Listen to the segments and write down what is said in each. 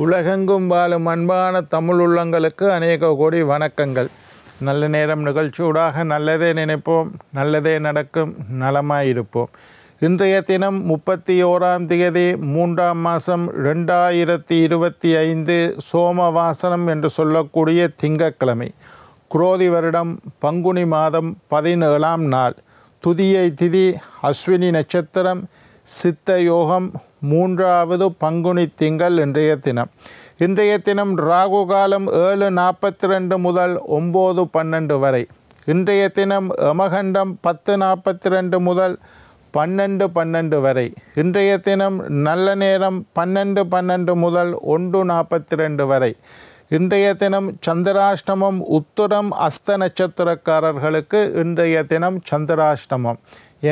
உலகெங்கும் வாழும் அன்பான தமிழ் உள்ளங்களுக்கு அநேக கோடி வணக்கங்கள். நல்ல நேரம் நிகழ்ச்சியூடாக நல்லதே நினைப்போம், நல்லதே நடக்கும், நலமாயிருப்போம். இன்றைய தினம் 31ஆம் தேதி 3ஆம் மாதம் 2025 சோமவாசனம் என்று சொல்லக்கூடிய திங்கட்கிழமை. குரோதி வருடம் பங்குனி மாதம் 17ஆம் நாள். துதியை திதி, அஸ்வினி நட்சத்திரம், சித்த யோகம், 3வது பங்குனி திங்கள். இன்றைய தினம் ராகு காலம் 7:42 முதல் 9:12 வரை. இன்றைய தினம் யமகண்டம் 10:42 முதல் 12:12 வரை. இன்றைய தினம் நல்ல நேரம் 12:12 முதல் 1:42 வரை. இன்றைய தினம் சந்திராஷ்டமம். உத்திரம் அஸ்த நட்சத்திரக்காரர்களுக்கு இன்றைய தினம் சந்திராஷ்டமம்.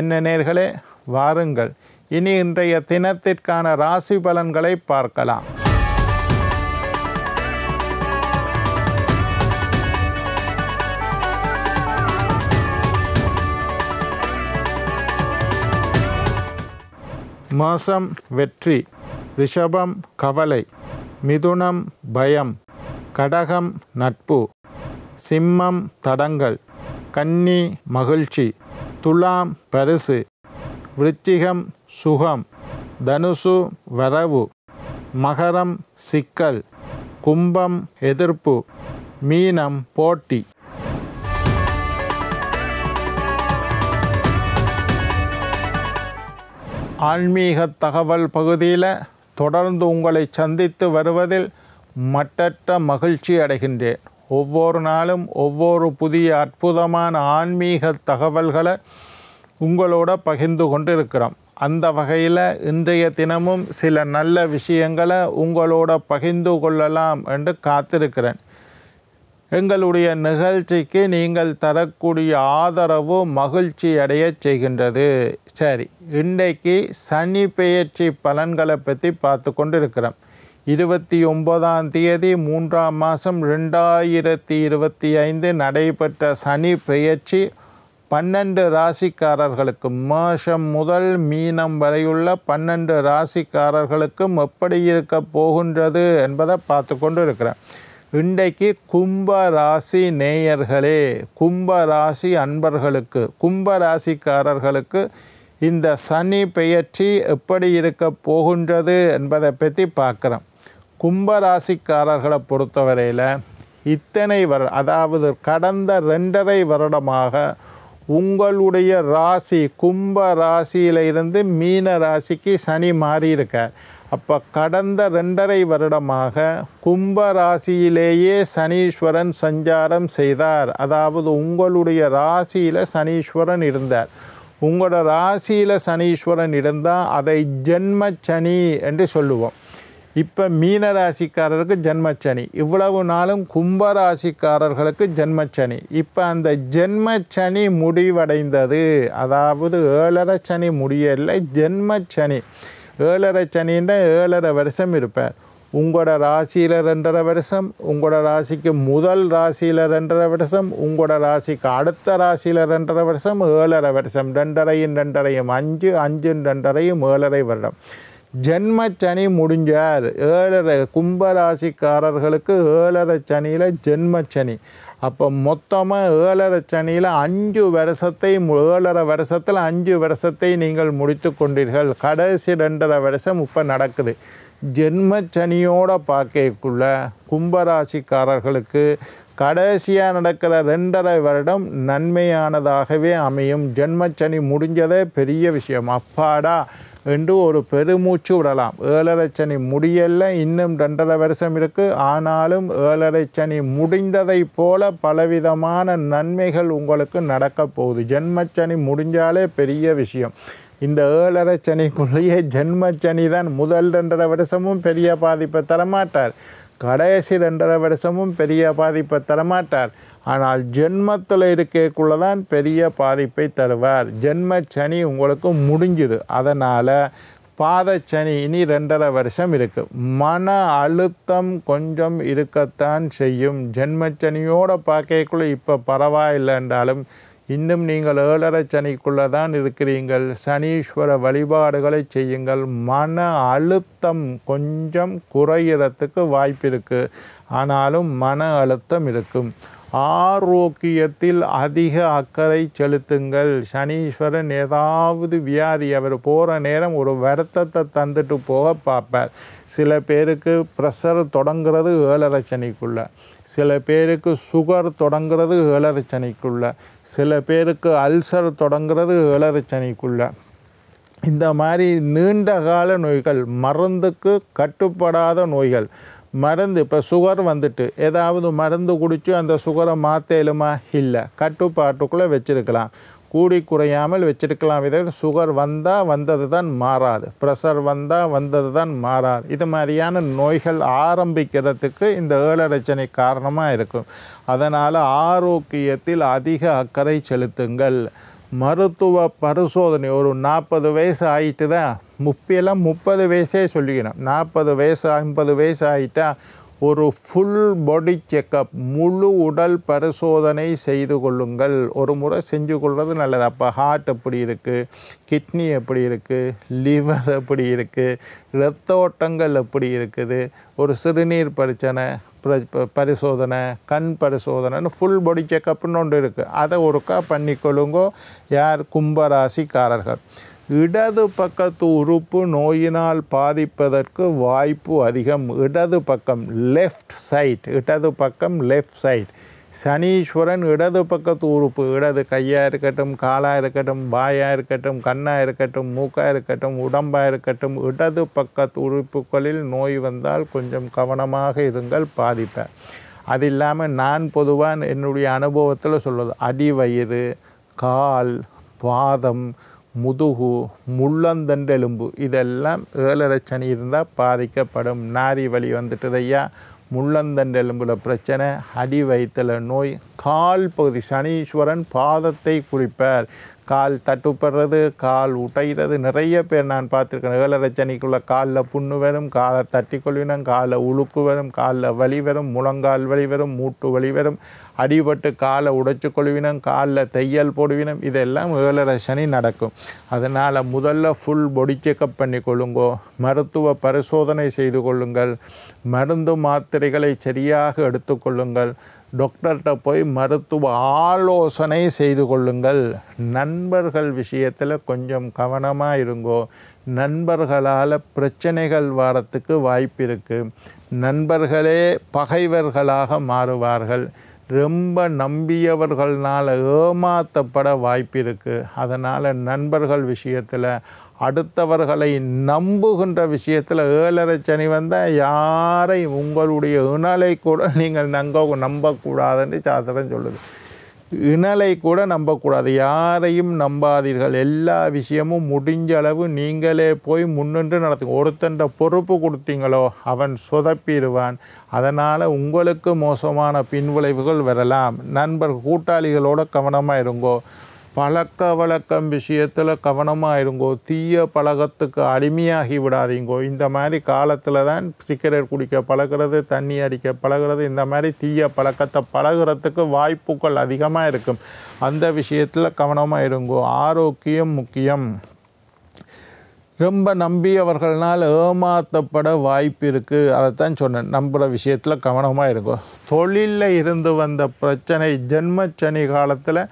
என்ன நேர்களே, வாருங்கள் இனி இன்றைய தினத்திற்கான ராசி பலன்களை பார்க்கலாம். மேஷம் வெற்றி, ரிஷபம் கவலை, மிதுனம் பயம், கடகம் நட்பு, சிம்மம் தடங்கள், கன்னி மகிழ்ச்சி, துலாம் பரிசு, விருச்சிகம் சுகம், தனுசு வரவு, மகரம் சிக்கல், கும்பம் எதிர்ப்பு, மீனம் போட்டி. ஆன்மீக தகவல் பகுதியில் தொடர்ந்து உங்களை சந்தித்து வருவதில் மட்டற்ற மகிழ்ச்சி அடைகின்றேன். ஒவ்வொரு நாளும் ஒவ்வொரு புதிய அற்புதமான ஆன்மீக தகவல்களை உங்களோட பகிர்ந்து கொண்டு இருக்கிறோம். அந்த வகையில் இன்றைய தினமும் சில நல்ல விஷயங்களை உங்களோட பகிர்ந்து கொள்ளலாம் என்று காத்திருக்கிறேன். எங்களுடைய நிகழ்ச்சிக்கு நீங்கள் தரக்கூடிய ஆதரவு மகிழ்ச்சி அடைய செய்கின்றது. சரி, இன்றைக்கு சனி பெயர்ச்சி பலன்களை பற்றி பார்த்து கொண்டு இருக்கிறோம். 29ஆம் தேதி 3ஆம் மாதம் 2025 நடைபெற்ற சனி பெயர்ச்சி 12 ராசிக்காரர்களுக்கு, மேஷம் முதல் மீனம் வரையுள்ள 12 ராசிக்காரர்களுக்கும் எப்படி இருக்க போகின்றது என்பதை பார்த்து கொண்டு இருக்கிறேன். இன்றைக்கு கும்ப ராசி நேயர்களே, கும்ப ராசி அன்பர்களுக்கு, கும்ப ராசிக்காரர்களுக்கு இந்த சனி பெயர்ச்சி எப்படி இருக்க போகின்றது என்பதை பற்றி பார்க்குறோம். கும்ப ராசிக்காரர்களை பொறுத்தவரையில் அதாவது கடந்த 2.5 வருடமாக உங்களுடைய ராசி கும்ப ராசியிலிருந்து மீன ராசிக்கு சனி மாறியிருக்கார். அப்போ கடந்த 2.5 வருடமாக கும்ப ராசியிலேயே சனீஸ்வரன் சஞ்சாரம் செய்தார். அதாவது உங்களுடைய ராசியில் சனீஸ்வரன் இருந்தார். உங்களோட ராசியில் சனீஸ்வரன் இருந்தால் அதை ஜென்மச்சனி என்று சொல்லுவோம். இப்போ மீனராசிக்காரருக்கு ஜென்மச்சனி, இவ்வளவு நாளும் கும்பராசிக்காரர்களுக்கு ஜென்மச்சனி. இப்போ அந்த ஜென்மச்சனி முடிவடைந்தது. அதாவது 7.5 சனி முடியலை, ஜென்மச்சனி. 7.5 சனின்னா 7.5 வருஷம் இருப்பார். உங்களோட ராசியில் 2.5 வருஷம், உங்களோட ராசிக்கு முதல் ராசியில் 2.5 வருஷம், உங்களோட ராசிக்கு அடுத்த ராசியில் 2.5 வருஷம், 7.5 வருஷம். 2.5 5, 5 2.5 7.5 வருடம். ஜென்மச்சனி முடிஞ்சார். 7.5 கும்பராசிக்காரர்களுக்கு 7.5 சனியில் ஜென்மச்சனி. அப்போ மொத்தமாக 7.5 சனியில் 5 வருஷத்தை 7.5 வருஷத்தில் 5 வருஷத்தை நீங்கள் முடித்து கொண்டீர்கள். கடைசி 2.5 வருஷம் இப்போ நடக்குது. ஜென்மச்சனியோட பார்க்கக்குள்ள கும்பராசிக்காரர்களுக்கு கடைசியாக நடக்கிற 2.5 வருடம் நன்மையானதாகவே அமையும். ஜென்மச்சனி முடிஞ்சதே பெரிய விஷயம். அப்பாடா என்று ஒரு பெருமூச்சு விடலாம். 7.5 சனி முடியலை, இன்னும் 2.5 வருஷம் இருக்குது. ஆனாலும் 7.5 சனி முடிந்ததை போல பலவிதமான நன்மைகள் உங்களுக்கு நடக்க போகுது. ஜென்மச்சனி முடிஞ்சாலே பெரிய விஷயம். இந்த 7.5 சனிக்குள்ளேயே ஜென்மச்சனி தான். முதல் 2.5 வருஷமும் பெரிய பாதிப்பை தரமாட்டார், கடைசி 2.5 வருஷமும் பெரிய பாதிப்பை தரமாட்டார். ஆனால் ஜென்மத்தில் இருக்கக்குள்ள தான் பெரிய பாதிப்பை தருவார். ஜென்மச்சனி உங்களுக்கு முடிஞ்சுது. அதனால் பாதச்சனி இனி 2.5 வருஷம் இருக்குது. மன அழுத்தம் கொஞ்சம் இருக்கத்தான் செய்யும். ஜென்மச்சனியோட பார்க்கக்குள்ள இப்போ பரவாயில்லை என்றாலும் இன்னும் நீங்கள் 7.5 சனிக்குள்ளே தான் இருக்கிறீர்கள். சனீஸ்வர வழிபாடுகளை செய்யுங்கள். மன அழுத்தம் கொஞ்சம் குறையிறதுக்கு வாய்ப்பு இருக்குது. ஆனாலும் மன அழுத்தம் இருக்கும். ஆரோக்கியத்தில் அதிக அக்கறை செலுத்துங்கள். சனீஸ்வரன் ஏதாவது வியாதி அவர் போகிற நேரம் ஒரு வருத்தத்தை தந்துட்டு போக பார்ப்பார். சில பேருக்கு ப்ரெஷர் தொடங்குறது 7.5 சனிக்குள்ளே, சில பேருக்கு சுகர் தொடங்குறது 7.5 சனிக்குள்ளே, சில பேருக்கு அல்சர் தொடங்குறது 7.5 சனிக்குள்ளே. இந்த மாதிரி நீண்ட கால நோய்கள், மருந்துக்கு கட்டுப்படாத நோய்கள், மருந்து இப்போ சுகர் வந்துட்டு ஏதாவது மருந்து குடித்து அந்த சுகரை மாற்றலுமா? இல்லை, கட்டுப்பாட்டுக்குள்ளே வச்சுருக்கலாம், கூடி குறையாமல் வச்சுருக்கலாம். இதை சுகர் வந்தால் வந்தது தான் மாறாது, ப்ரெஷர் வந்தால் வந்தது தான் மாறாது. இது மாதிரியான நோய்கள் ஆரம்பிக்கிறதுக்கு இந்த 7.5 சனி காரணமாக இருக்கும். அதனால் ஆரோக்கியத்தில் அதிக அக்கறை செலுத்துங்கள். மருத்துவ பரிசோதனை ஒரு 40 வயசு ஆகிட்டு தான், முப்பெல்லாம் 30 வயசே சொல்லிக்கணும். 40 வயசு 50 வயசு ஆகிட்டா ஒரு ஃபுல் பாடி செக்கப், முழு உடல் பரிசோதனை செய்து கொள்ளுங்கள். ஒரு முறை செஞ்சு கொள்வது நல்லது. அப்போ ஹார்ட் எப்படி இருக்குது, கிட்னி எப்படி இருக்குது, லிவர் எப்படி இருக்குது, இரத்த ஓட்டங்கள் எப்படி இருக்குது, ஒரு சிறுநீர் பரிசோதனை, கண் பரிசோதனைன்னு ஃபுல் பாடி செக்கப்னு ஒன்று இருக்குது. அதை ஒருக்கா பண்ணிக்கொள்ளுங்கோ. யார்? கும்பராசிக்காரர்கள். இடது பக்கத்து உறுப்பு நோயினால் பாதிப்பதற்கு வாய்ப்பு அதிகம். இடது பக்கம், லெஃப்ட் சைட், இடது பக்கம் லெஃப்ட் சைட். சனீஸ்வரன் இடது பக்கத்து உறுப்பு, இடது கையாக இருக்கட்டும், காலாக இருக்கட்டும், வாயாக இருக்கட்டும், கண்ணாக இருக்கட்டும், மூக்காக இருக்கட்டும், உடம்பாக இருக்கட்டும், இடது பக்கத்து உறுப்புகளில் நோய் வந்தால் கொஞ்சம் கவனமாக இருங்கள், பாதிப்பேன். அது இல்லாமல் நான் பொதுவாக என்னுடைய அனுபவத்தில் சொல்வது, அடிவயிறு, கால், பாதம், முதுகு, முள்ளந்தண்டெலும்பு இதெல்லாம் 7.5 சனி இருந்தால் பாதிக்கப்படும். நாரி வலி வந்துட்டுது ஐயா, முள்ளந்தண்டெலும்பில் பிரச்சனை, அடி வயிற்றில் நோய், கால் பகுதி. சனீஸ்வரன் பாதத்தை குறிப்பார். கால் தட்டுப்படுறது, கால் உடைகிறது. நிறைய பேர் நான் பார்த்துருக்கேன். 7.5 சனிக்குள்ளே காலில் புண்ணு வரும், காலை தட்டி கொள்வினம், காலில் உழுக்கு வரும், காலில் வலி வரும், முழங்கால் வலி வரும், மூட்டு வலி வரும், அடிபட்டு காலை உடைச்சு கொள்வினம், காலில் தையல் போடுவினம். இதெல்லாம் 7.5 சனி நடக்கும். அதனால் முதல்ல ஃபுல் பாடி செக்கப் பண்ணி கொள்ளுங்கோ. மருத்துவ பரிசோதனை செய்து கொள்ளுங்கள். மருந்து மாத்திரைகளை சரியாக எடுத்துக்கொள்ளுங்கள். டாக்டர்கிட்ட போய் மருத்துவ ஆலோசனை செய்து கொள்ளுங்கள். நண்பர்கள் விஷயத்தில் கொஞ்சம் கவனமாக இருங்கோ. நண்பர்களால் பிரச்சனைகள் வரத்துக்கு வாய்ப்பு இருக்குது. நண்பர்களே பகைவர்களாக மாறுவார்கள். ரொம்ப நம்பியவர்களால் ஏமாற்றப்பட வாய்ப்பு இருக்குது. அதனால் நண்பர்கள் விஷயத்தில், அடுத்தவர்களை நம்புகின்ற விஷயத்தில் 7.5 சனி வந்தால் யாரையும், உங்களுடைய இணலை கூட நீங்கள் நம்பக்கூடாதுன்னு சாஸ்திரம் சொல்லுது. இணலை கூட நம்பக்கூடாது, யாரையும் நம்பாதீர்கள். எல்லா விஷயமும் முடிஞ்ச அளவு நீங்களே போய் முன்னின்று நடத்துங்க. ஒருத்தண்ட பொறுப்பு கொடுத்தீங்களோ அவன் சொதப்பிடுவான். அதனால் உங்களுக்கு மோசமான பின்விளைவுகள் வரலாம். நண்பர் கூட்டாளிகளோட கவனமாக இருங்கோ. பழக்க வழக்கம் விஷயத்தில் கவனமாக இருங்கோ. தீய பழக்கத்துக்கு அடிமையாகி விடாதீங்கோ. இந்த மாதிரி காலத்தில் தான் சிகரெட் குடிக்க பழகிறது, தண்ணி அடிக்க பழகிறது, இந்த மாதிரி தீய பழக்கத்தை பழகிறதுக்கு வாய்ப்புகள் அதிகமாக இருக்கும். அந்த விஷயத்தில் கவனமாக இருங்கோ. ஆரோக்கியம் முக்கியம். ரொம்ப நம்பியவர்களால் ஏமாற்றப்பட வாய்ப்பு இருக்குது. அதைத்தான் சொன்னேன், நம்புகிற விஷயத்தில் கவனமாக இருக்கும். தொழிலில் இருந்து வந்த பிரச்சனை, ஜென்மச்சனி காலத்தில்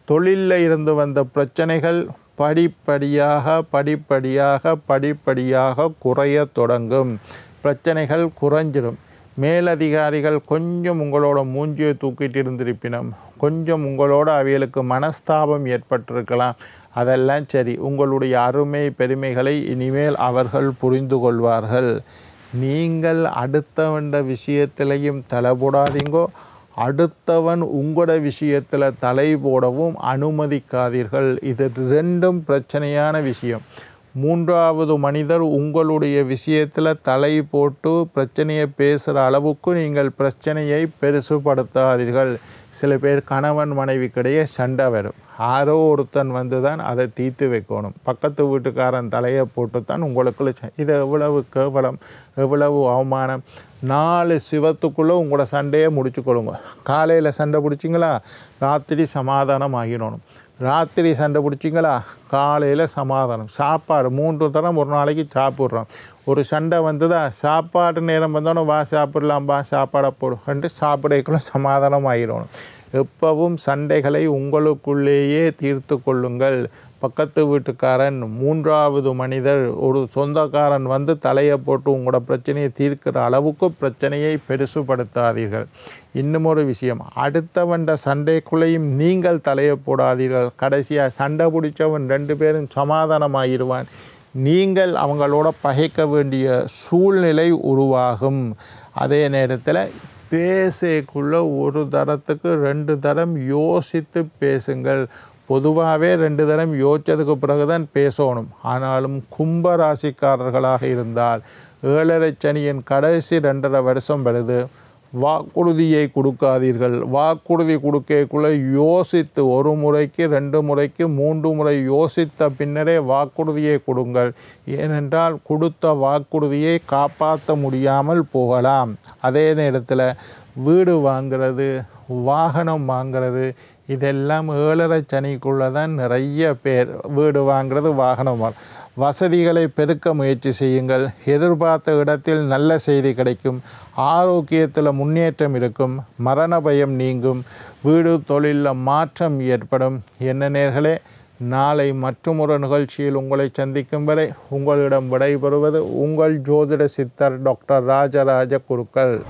தொழிலில் இருந்து வந்த பிரச்சனைகள் படிப்படியாக குறைய தொடங்கும். பிரச்சனைகள் குறைஞ்சிடும். மேலதிகாரிகள் கொஞ்சம் உங்களோட மூஞ்சியை தூக்கிட்டு இருந்திருப்பினும், கொஞ்சம் உங்களோட அவைகளுக்கு மனஸ்தாபம் ஏற்பட்டிருக்கலாம். அதெல்லாம் சரி, உங்களுடைய அருமை பெருமைகளை இனிமேல் அவர்கள் புரிந்து கொள்வார்கள். நீங்கள் அடுத்தவண்ட விஷயத்திலையும் தலை போடாதீங்கோ. அடுத்தவன் உங்களோட விஷயத்தில் தலை போடவும் அனுமதிக்காதீர்கள். இது ரெண்டும் பிரச்சனையான விஷயம். மூன்றாவது மனிதர் உங்களுடைய விஷயத்தில் தலை போட்டு பிரச்சனையை பேசுகிற அளவுக்கு நீங்கள் பிரச்சனையை பெருசுபடுத்தாதீர்கள். சில பேர் கணவன் மனைவிக்கிடையே சண்டை வரும். யாரோ ஒருத்தன் வந்து தான் அதை தீர்த்து வைக்கணும். பக்கத்து வீட்டுக்காரன் தலையை போட்டு தான் உங்களுக்குள்ள இது எவ்வளவு கேவலம், எவ்வளவு அவமானம். 4 சிவத்துக்குள்ளே உங்களோட சண்டையை முடிச்சுக்கொள்ளுங்க. காலையில் சண்டை பிடிச்சிங்களா, ராத்திரி சமாதானம் ஆகிடணும். ராத்திரி சண்டை பிடிச்சிங்களா, காலையில் சமாதானம். சாப்பாடு 3 தரம் ஒரு நாளைக்கு சாப்பிட்றோம். ஒரு சண்டை வந்ததா, சாப்பாடு நேரம் வந்தோன்னே வா சாப்பிடலாம், வா சாப்பாடை போடு சாப்பிடக்குள்ள சமாதானம் ஆகிடணும். எப்பவும் சண்டைகளை உங்களுக்குள்ளேயே தீர்த்து கொள்ளுங்கள். பக்கத்து வீட்டுக்காரன், 3வது மனிதர், ஒரு சொந்தக்காரன் வந்து தலையை போட்டு உங்களோட பிரச்சனையை தீர்க்கிற அளவுக்கு பிரச்சனையை பெருசுபடுத்தாதீர்கள். இன்னும் ஒரு விஷயம், அடுத்தவண்ட சண்டைக்குள்ளேயும் நீங்கள் தலையை போடாதீர்கள். கடைசியாக சண்டை பிடிச்சவன் 2 பேரும் சமாதானமாகிடுவான். நீங்கள் அவங்களோட பகைக்க வேண்டிய சூழ்நிலை உருவாகும். அதே நேரத்தில் பேசக்குள்ள ஒரு தரத்துக்கு 2 தரம் யோசித்து பேசுங்கள். பொதுவாகவே 2 தரம் யோசித்ததுக்கு பிறகு தான் பேசணும். ஆனாலும் கும்ப ராசிக்காரர்களாக இருந்தால் 7.5 சனியின் கடைசி 2.5 வருஷம் வருது. வாக்குறுதியை கொடுக்காதீர்கள். வாக்குறுதி கொடுக்கக்குள்ளே யோசித்து 1 முறைக்கு 2 முறைக்கு 3 முறை யோசித்த பின்னரே வாக்குறுதியை கொடுங்கள். ஏனென்றால் கொடுத்த வாக்குறுதியை காப்பாற்ற முடியாமல் போகலாம். அதே நேரத்தில் வீடு வாங்கிறது, வாகனம் வாங்கிறது, இதெல்லாம் 7.5 சனிக்குள்ளே தான் நிறைய பேர் வீடு வாங்கிறது, வாகனம் வசதிகளை பெருக்க முயற்சி செய்யுங்கள். எதிர்பார்த்த இடத்தில் நல்ல செய்தி கிடைக்கும். ஆரோக்கியத்தில் முன்னேற்றம் இருக்கும். மரண பயம் நீங்கும். வீடு தொழிலில் மாற்றம் ஏற்படும். என்ன நேயர்களே, நாளை மற்றொரு நிகழ்ச்சியில் உங்களை சந்திக்கும் வரை உங்களிடம் விடைபெறுவது உங்கள் ஜோதிட சித்தர் டாக்டர் ராஜராஜ குருக்கள்.